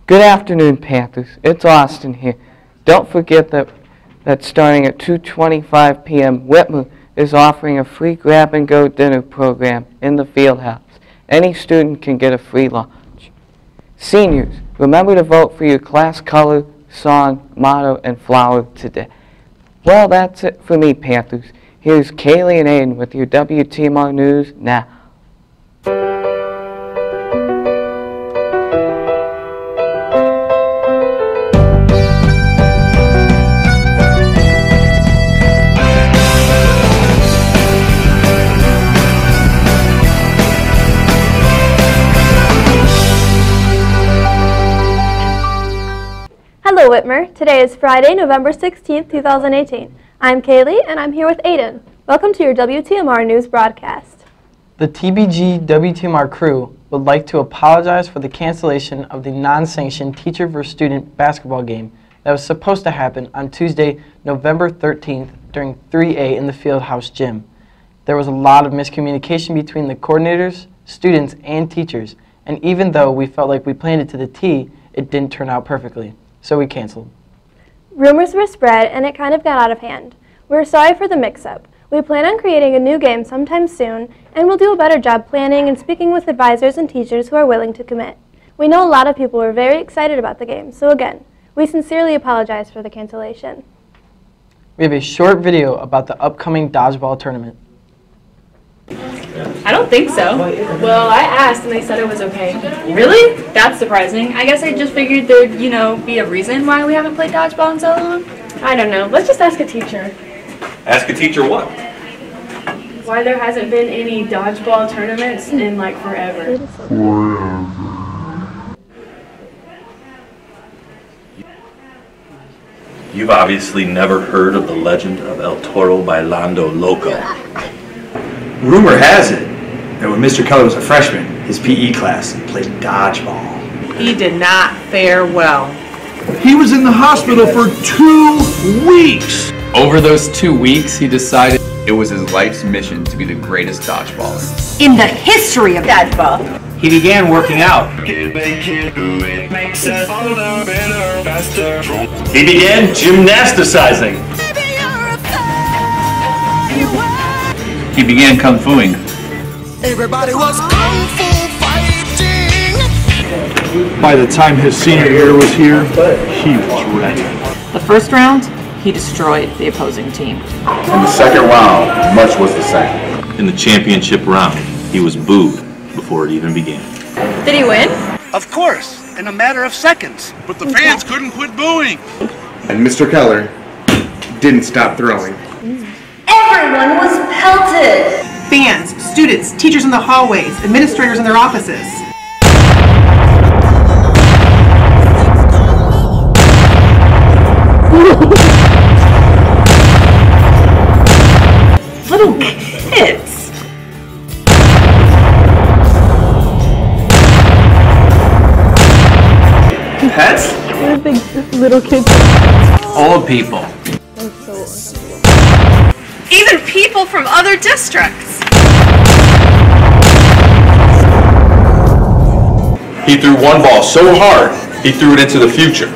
Good afternoon, Panthers. It's Austin here. Don't forget that starting at 2:25 p.m., Whitmer is offering a free grab-and-go dinner program in the field house. Any student can get a free lunch. Seniors, remember to vote for your class color, song, motto, and flower today. Well, that's it for me, Panthers. Here's Kaylee and Aiden with your WTMR News now. Hello Whitmer. Today is Friday, November 16th, 2018. I'm Kaylee and I'm here with Aiden. Welcome to your WTMR News broadcast. The TBG WTMR crew would like to apologize for the cancellation of the non-sanctioned teacher versus student basketball game that was supposed to happen on Tuesday, November 13th during 3A in the Fieldhouse gym. There was a lot of miscommunication between the coordinators, students, and teachers, and even though we felt like we planned it to the T, it didn't turn out perfectly. So we canceled. Rumors were spread and it kind of got out of hand. We're sorry for the mix-up. We plan on creating a new game sometime soon, and we'll do a better job planning and speaking with advisors and teachers who are willing to commit. We know a lot of people were very excited about the game, so again, we sincerely apologize for the cancellation. We have a short video about the upcoming Dodgeball tournament. I don't think so. Well, I asked and they said it was okay. Really? That's surprising. I guess I just figured there'd, be a reason why we haven't played dodgeball in so long. I don't know. Let's just ask a teacher. Ask a teacher what? Why there hasn't been any dodgeball tournaments in forever. You've obviously never heard of the legend of El Toro Bailando Loco. Rumor has it that when Mr. Keller was a freshman, his PE class played dodgeball. He did not fare well. He was in the hospital for 2 weeks. Over those 2 weeks, he decided it was his life's mission to be the greatest dodgeballer In the history of dodgeball. He began working out. He began gymnasticizing. He began kung fuing. Everybody was kung fu fighting. By the time his senior year was here, he was ready. The first round, he destroyed the opposing team. In the second round, much was the same. In the championship round, he was booed before it even began. Did he win? Of course, in a matter of seconds. But the fans couldn't quit booing. And Mr. Keller didn't stop throwing. Everyone was pelted. Fans, students, teachers in the hallways, administrators in their offices. Little kids. Pets? I think little kids. Old people. Even people from other districts. He threw one ball so hard, he threw it into the future.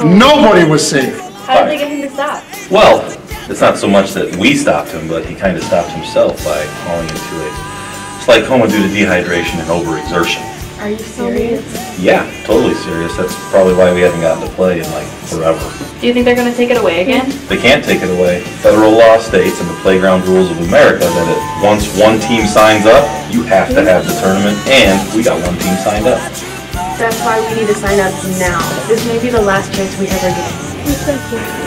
Nobody was safe. How did they get him to stop? Well, it's not so much that we stopped him, but he kind of stopped himself by falling into a slight coma due to dehydration and overexertion. Are you serious? Yeah, totally serious. That's probably why we haven't gotten to play in forever. Do you think they're going to take it away again? They can't take it away. Federal law states and the playground rules of America that once one team signs up, you have to have the tournament, and we got one team signed up. That's why we need to sign up now. This may be the last chance we ever get.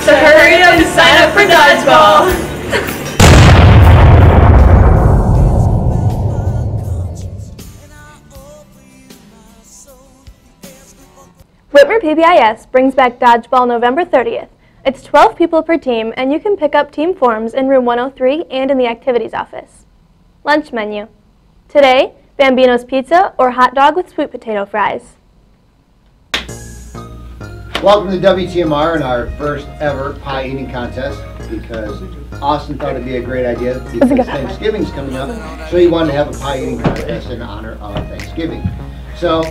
So hurry up and sign up for dodgeball! Whitmer PBIS brings back Dodgeball November 30th. It's 12 people per team, and you can pick up team forms in room 103 and in the activities office. Lunch menu. Today, Bambino's Pizza or hot dog with sweet potato fries. Welcome to WTMR and our first ever pie eating contest. because Austin thought it'd be a great idea because Thanksgiving's coming up, so he wanted to have a pie eating contest in honor of Thanksgiving. So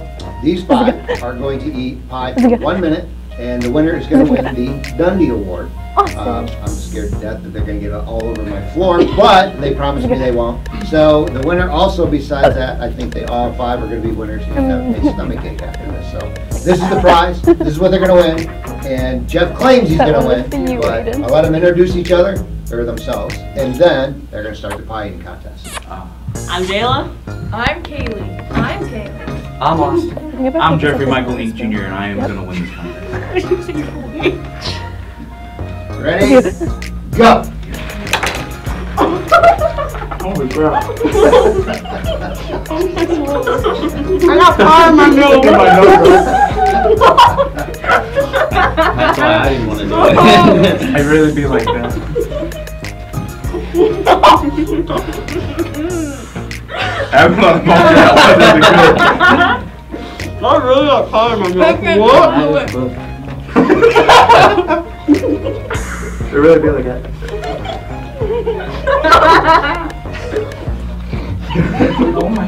these 5 are going to eat pie for 1 minute, and the winner is going to win the Dundee Award. I'm scared to death that they're going to get it all over my floor, but they promised me they won't. So the winner also, besides that, I think they all 5 are going to be winners who have a stomachache after this. So this is the prize. This is what they're going to win. And Jeff claims he's going to win, but I'll let them introduce each other, or themselves, and then they're going to start the pie eating contest. I'm Jayla. I'm Kaylee. I'm Kaylee. I'm Austin. I'm Jeffrey Michael Inc. Jr. and I am going to win this contest. Ready? Go! Holy crap. I got pie in my nose. That's why I didn't want to do it. I'd really be like that. I'm not going that I really got pie in my nose. What? It'd really be like that. Oh my.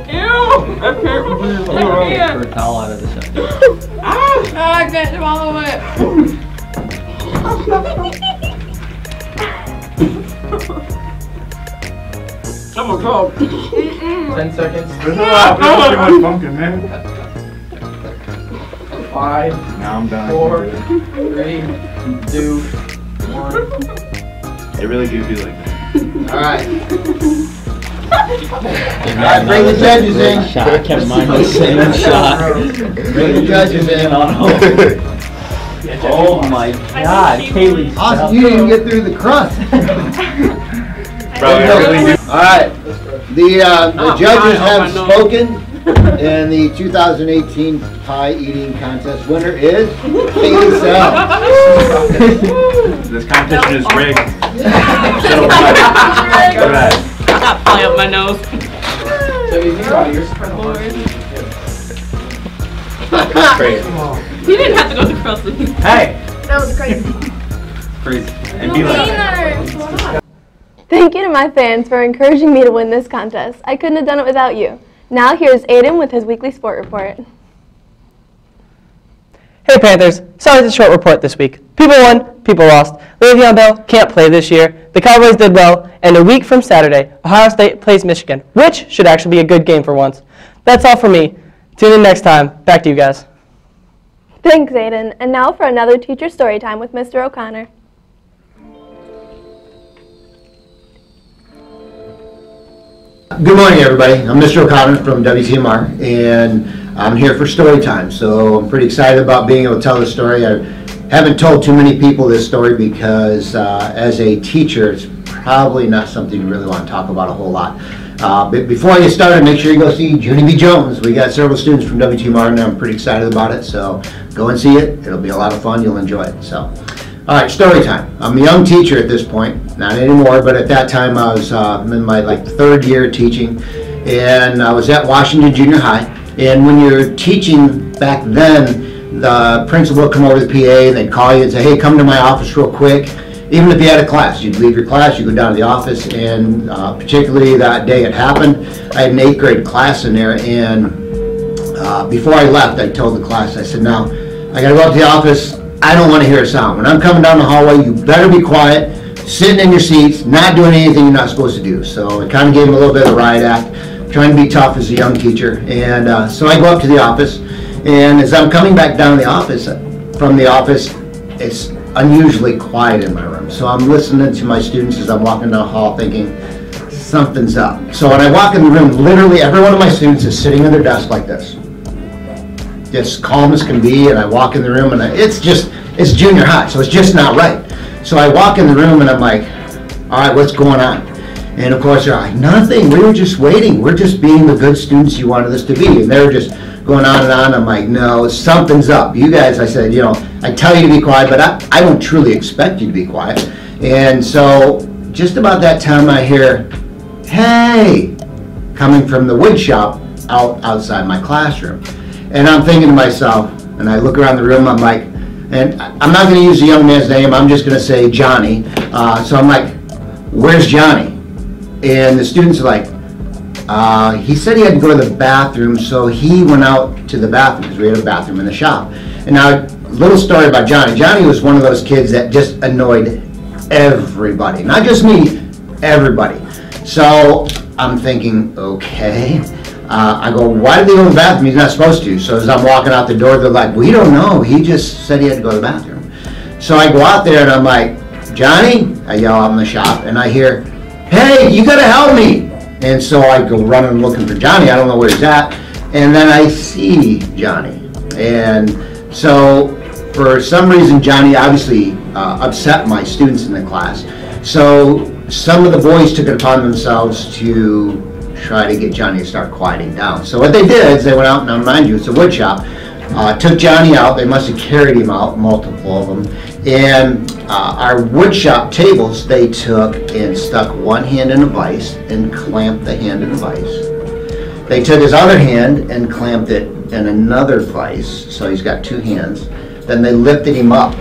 Ew! I can't believe it. For a towel out of the shot. I can't swallow it. I'm a cold. 10 seconds. There's a lot. There's too much pumpkin, man. 5. Now I'm done. 4, 3, 2, 1. They really do feel like that. Alright. Alright, bring the judges in. I kept mine the same shot. Bring the judges in. Oh my god, Kaylee. Austin, you didn't get through the crust. Alright, the judges have spoken, and the 2018 pie eating contest winner is Kaylee Sell. This competition is rigged. I got pie up my nose. So you you're Crazy. You didn't have to go to crust with me. Hey! That was crazy. Crazy. And be like Thank you to my fans for encouraging me to win this contest. I couldn't have done it without you. Now here's Aiden with his weekly sport report. Hey Panthers, sorry for the short report this week. People won, people lost. Le'Veon Bell can't play this year. The Cowboys did well, and a week from Saturday, Ohio State plays Michigan, which should actually be a good game for once. That's all for me. Tune in next time. Back to you guys. Thanks, Aiden. And now for another teacher story time with Mr. O'Connor. Good morning, everybody. I'm Mr. O'Connor from WTMR, and I'm here for story time. So I'm pretty excited about being able to tell this story. I haven't told too many people this story because as a teacher, it's probably not something you really want to talk about a whole lot. But before I get started, make sure you go see Junie B. Jones. We got several students from WTMR, and I'm pretty excited about it. So go and see it. It'll be a lot of fun. You'll enjoy it. So, all right, story time. I'm a young teacher at this point, not anymore, but at that time I was in my third year teaching, and I was at Washington Junior High. And when you're teaching back then, the principal would come over to the PA and they'd call you and say, hey, come to my office real quick. Even if you had a class, you'd leave your class, you go down to the office, and particularly that day it happened, I had an 8th grade class in there, and before I left, I told the class, I said, now, I gotta go up to the office, I don't want to hear a sound. When I'm coming down the hallway, you better be quiet, sitting in your seats, not doing anything you're not supposed to do. So it kind of gave them a little bit of a riot act, trying to be tough as a young teacher. And so I go up to the office, and as I'm coming back down from the office, it's unusually quiet in my room. So I'm listening to my students as I'm walking down the hall thinking, something's up. So when I walk in the room, literally every one of my students is sitting at their desk like this. Just calm as can be, and I walk in the room, and it's junior high, so it's just not right. So I walk in the room, and I'm like, all right, what's going on? And of course, they're like, nothing, we were just waiting. We're just being the good students you wanted us to be. And they're just going on and on. I'm like, no, something's up. You guys, I said, I tell you to be quiet, but I don't truly expect you to be quiet. And so just about that time I hear, hey, coming from the wood shop outside my classroom. And I'm thinking to myself, and I look around the room, I'm like, And I'm not going to use the young man's name, I'm just going to say Johnny. So I'm like, where's Johnny? And the students are like, he said he had to go to the bathroom, so he went out to the bathroom, because we had a bathroom in the shop. And now, little story about Johnny. Johnny was one of those kids that just annoyed everybody. Not just me, everybody. So I'm thinking, okay. I go, why did he go to the bathroom? He's not supposed to. So as I'm walking out the door, they're like, we don't know. He just said he had to go to the bathroom. So I go out there and I'm like, Johnny? I yell out in the shop and I hear, hey, you gotta help me. And so I go running looking for Johnny. I don't know where he's at. And then I see Johnny. And so for some reason, Johnny obviously upset my students in the class. So some of the boys took it upon themselves to try to get Johnny to start quieting down. So what they did is they went out, and mind you, it's a wood shop, took Johnny out. They must have carried him out, multiple of them. And our wood shop tables, they took and stuck one hand in a vise and clamped the hand in the vise. They took his other hand and clamped it in another vise, so he's got two hands. Then they lifted him up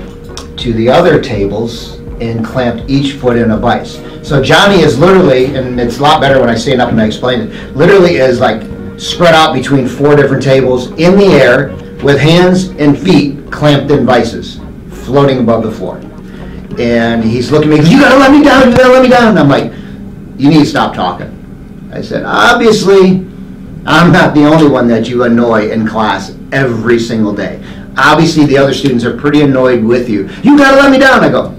to the other tables and clamped each foot in a vise. So Johnny is literally, and it's a lot better when I stand up and I explain it, literally is like spread out between 4 different tables in the air with hands and feet clamped in vices, floating above the floor. And he's looking at me, you gotta let me down, you gotta let me down. And I'm like, you need to stop talking. I said, obviously, I'm not the only one that you annoy in class every single day. Obviously, the other students are pretty annoyed with you. You gotta let me down. I go,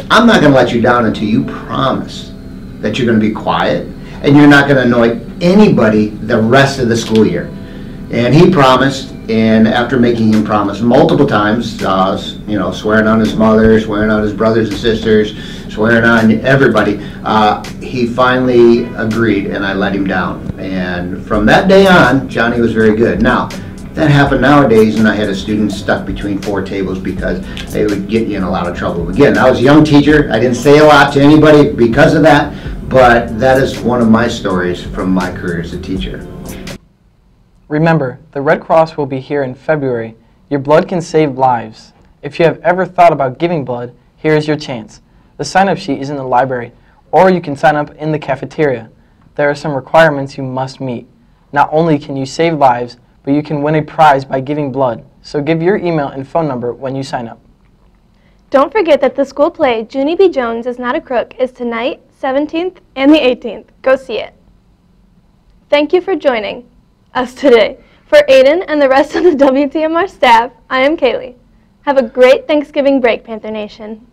I'm not gonna let you down until you promise that you're gonna be quiet and you're not gonna annoy anybody the rest of the school year. And he promised, and after making him promise multiple times, you know, swearing on his mother, swearing on his brothers and sisters, swearing on everybody, he finally agreed and I let him down. And from that day on, Johnny was very good. Now, that happened nowadays, and I had a student stuck between 4 tables because they would get you in a lot of trouble. Again, I was a young teacher. I didn't say a lot to anybody because of that, but that is one of my stories from my career as a teacher. Remember, the Red Cross will be here in February. Your blood can save lives. If you have ever thought about giving blood, here is your chance. The sign-up sheet is in the library, or you can sign up in the cafeteria. There are some requirements you must meet. Not only can you save lives, but you can win a prize by giving blood. So give your email and phone number when you sign up. Don't forget that the school play, Junie B. Jones is Not a Crook, is tonight, 17th, and the 18th. Go see it. Thank you for joining us today. For Aiden and the rest of the WTMR staff, I am Kaylee. Have a great Thanksgiving break, Panther Nation.